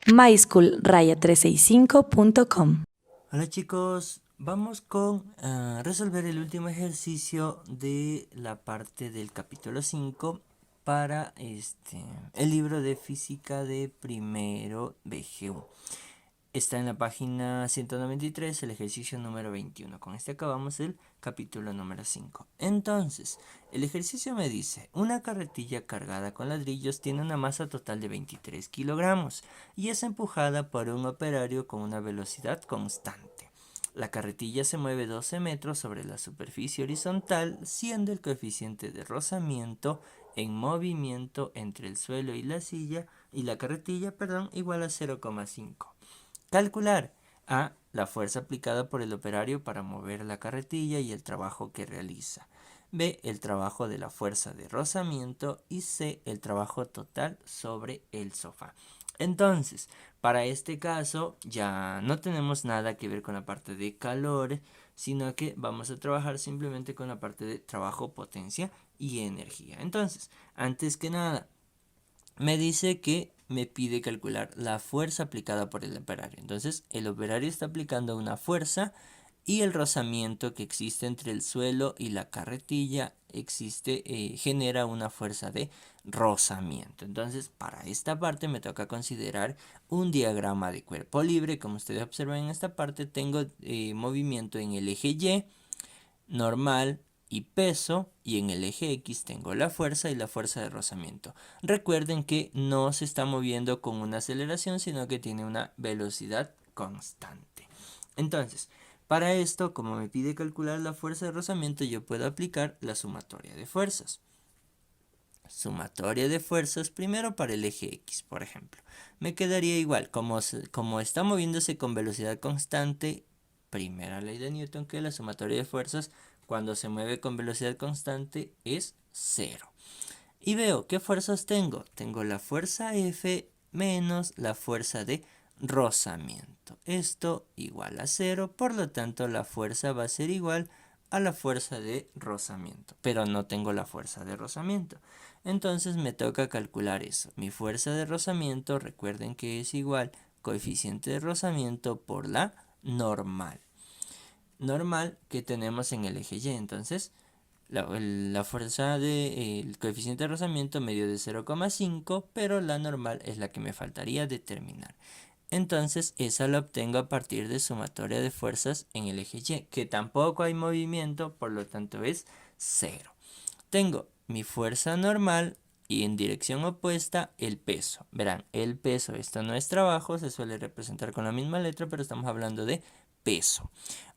myschool-365.com. Hola chicos, vamos con resolver el último ejercicio de la parte del capítulo 5 para el libro de física de primero BGU. Está en la página 193, el ejercicio número 21. Con este acabamos el capítulo número 5. Entonces, el ejercicio me dice, una carretilla cargada con ladrillos tiene una masa total de 23 kilogramos y es empujada por un operario con una velocidad constante. La carretilla se mueve 12 metros sobre la superficie horizontal, siendo el coeficiente de rozamiento en movimiento entre el suelo y la carretilla, igual a 0,5. Calcular A. La fuerza aplicada por el operario para mover la carretilla y el trabajo que realiza. B. El trabajo de la fuerza de rozamiento. Y C. El trabajo total sobre el sofá. Entonces, para este caso ya no tenemos nada que ver con la parte de calor, sino que vamos a trabajar simplemente con la parte de trabajo, potencia y energía. Entonces, antes que nada, me dice que me pide calcular la fuerza aplicada por el operario. Entonces, el operario está aplicando una fuerza y el rozamiento que existe entre el suelo y la carretilla genera una fuerza de rozamiento. Entonces, para esta parte me toca considerar un diagrama de cuerpo libre. Como ustedes observan en esta parte, tengo movimiento en el eje Y, normal y peso, y en el eje X tengo la fuerza y la fuerza de rozamiento. Recuerden que no se está moviendo con una aceleración, sino que tiene una velocidad constante. Entonces, para esto, como me pide calcular la fuerza de rozamiento, yo puedo aplicar la sumatoria de fuerzas. Sumatoria de fuerzas primero para el eje X, por ejemplo. Me quedaría igual, como está moviéndose con velocidad constante, primera ley de Newton, que la sumatoria de fuerzas cuando se mueve con velocidad constante es 0. Y veo qué fuerzas tengo. Tengo la fuerza F menos la fuerza de rozamiento. Esto igual a 0, por lo tanto la fuerza va a ser igual a la fuerza de rozamiento. Pero no tengo la fuerza de rozamiento. Entonces me toca calcular eso. Mi fuerza de rozamiento, recuerden que es igual coeficiente de rozamiento por la normal. Normal que tenemos en el eje Y. Entonces, la fuerza del coeficiente de rozamiento me dio de 0,5, pero la normal es la que me faltaría determinar. Entonces, esa la obtengo a partir de sumatoria de fuerzas en el eje Y, que tampoco hay movimiento, por lo tanto es 0. Tengo mi fuerza normal y en dirección opuesta el peso. Verán, el peso, esto no es trabajo, se suele representar con la misma letra, pero estamos hablando de peso.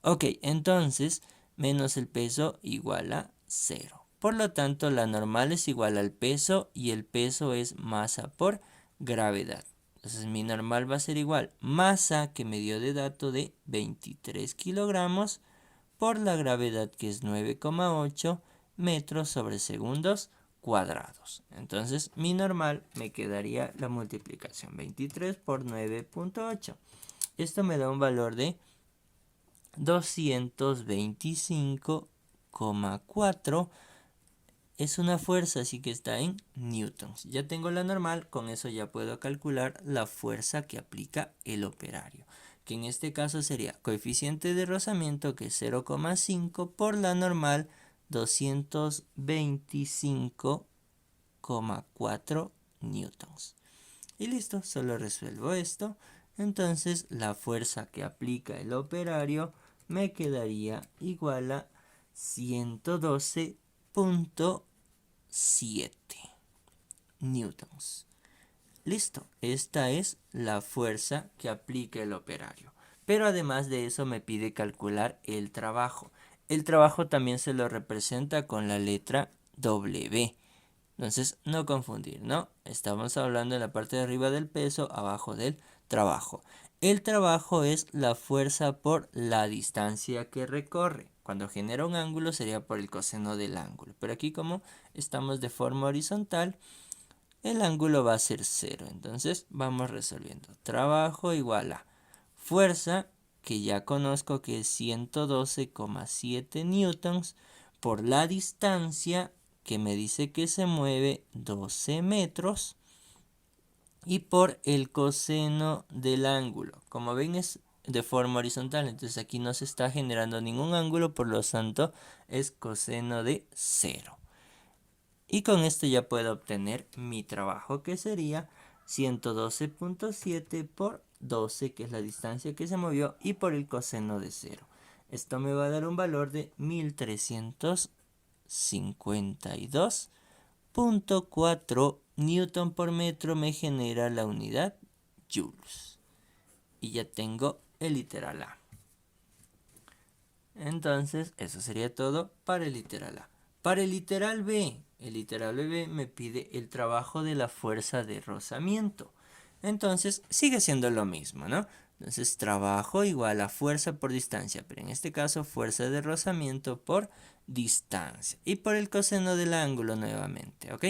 Ok, entonces menos el peso igual a 0. Por lo tanto, la normal es igual al peso y el peso es masa por gravedad. Entonces mi normal va a ser igual masa que me dio de dato de 23 kilogramos por la gravedad que es 9,8 metros sobre segundos cuadrados. Entonces mi normal me quedaría la multiplicación 23 por 9,8. Esto me da un valor de 225,4. Es una fuerza, así que está en newtons. Ya tengo la normal, con eso ya puedo calcular la fuerza que aplica el operario, que en este caso sería coeficiente de rozamiento, que es 0,5, por la normal, 225,4 newtons. Y listo, solo resuelvo esto. Entonces la fuerza que aplica el operario me quedaría igual a 112,7 newtons. Listo, esta es la fuerza que aplica el operario. Pero además de eso me pide calcular el trabajo. El trabajo también se lo representa con la letra W. Entonces, no confundir, ¿no? Estamos hablando en la parte de arriba del peso, abajo del trabajo. El trabajo es la fuerza por la distancia que recorre. Cuando genera un ángulo sería por el coseno del ángulo. Pero aquí como estamos de forma horizontal, el ángulo va a ser 0. Entonces, vamos resolviendo. Trabajo igual a fuerza, que ya conozco que es 112,7 newtons, por la distancia, que me dice que se mueve 12 metros, y por el coseno del ángulo. Como ven, es de forma horizontal, entonces aquí no se está generando ningún ángulo, por lo tanto es coseno de 0. Y con esto ya puedo obtener mi trabajo, que sería 112.7 por 12, que es la distancia que se movió, y por el coseno de 0. Esto me va a dar un valor de 1352.4 newton por metro. Me genera la unidad joules. Y ya tengo el literal A. Entonces, eso sería todo para el literal A. Para el literal B me pide el trabajo de la fuerza de rozamiento. Entonces, sigue siendo lo mismo, ¿no? Entonces, trabajo igual a fuerza por distancia, pero en este caso, fuerza de rozamiento por distancia. Y por el coseno del ángulo nuevamente, ¿ok?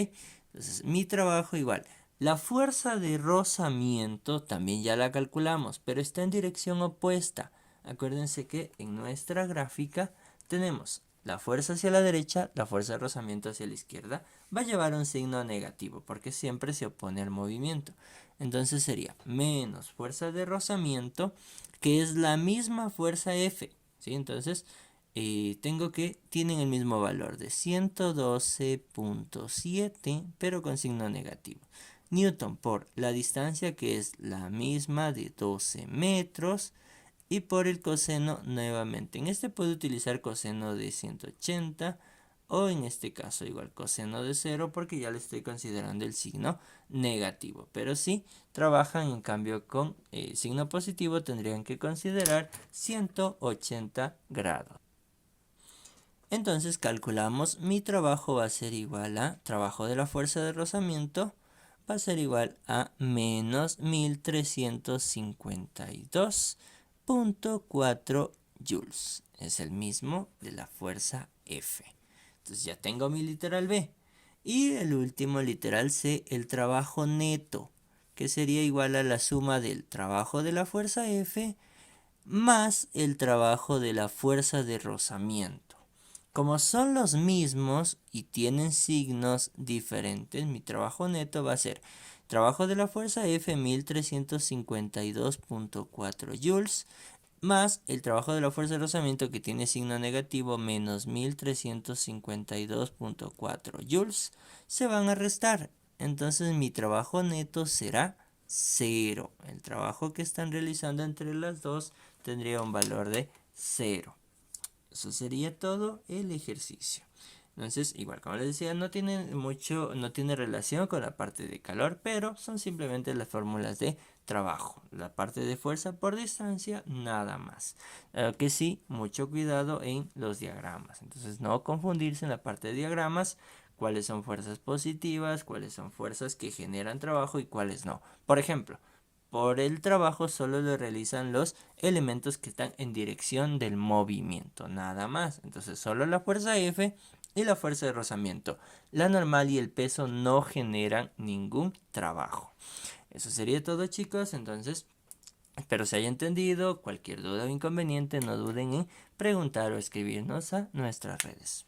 Entonces, mi trabajo igual. La fuerza de rozamiento también ya la calculamos, pero está en dirección opuesta. Acuérdense que en nuestra gráfica tenemos la fuerza hacia la derecha, la fuerza de rozamiento hacia la izquierda. Va a llevar un signo negativo porque siempre se opone al movimiento. Entonces sería menos fuerza de rozamiento, que es la misma fuerza F. ¿Sí? Entonces tienen el mismo valor de 112.7, pero con signo negativo. Newton por la distancia, que es la misma de 12 metros. Y por el coseno nuevamente. En este puedo utilizar coseno de 180 o en este caso igual coseno de 0, porque ya le estoy considerando el signo negativo. Pero si trabajan en cambio con signo positivo, tendrían que considerar 180 grados. Entonces calculamos, mi trabajo va a ser igual a trabajo de la fuerza de rozamiento, va a ser igual a menos 1352.4 joules. Es el mismo de la fuerza F. Entonces ya tengo mi literal B. Y el último literal C, el trabajo neto, que sería igual a la suma del trabajo de la fuerza F más el trabajo de la fuerza de rozamiento. Como son los mismos y tienen signos diferentes, mi trabajo neto va a ser trabajo de la fuerza F 1352.4 joules más el trabajo de la fuerza de rozamiento, que tiene signo negativo, menos 1352.4 joules, se van a restar. Entonces mi trabajo neto será 0. El trabajo que están realizando entre las dos tendría un valor de 0. Eso sería todo el ejercicio. Entonces, igual como les decía, no tiene relación con la parte de calor, pero son simplemente las fórmulas de trabajo. La parte de fuerza por distancia, nada más. Que sí, mucho cuidado en los diagramas. Entonces, no confundirse en la parte de diagramas, cuáles son fuerzas positivas, cuáles son fuerzas que generan trabajo y cuáles no. Por ejemplo, por el trabajo solo lo realizan los elementos que están en dirección del movimiento, nada más. Entonces solo la fuerza F y la fuerza de rozamiento. La normal y el peso no generan ningún trabajo. Eso sería todo, chicos. Entonces, espero se haya entendido. Cualquier duda o inconveniente, no duden en preguntar o escribirnos a nuestras redes.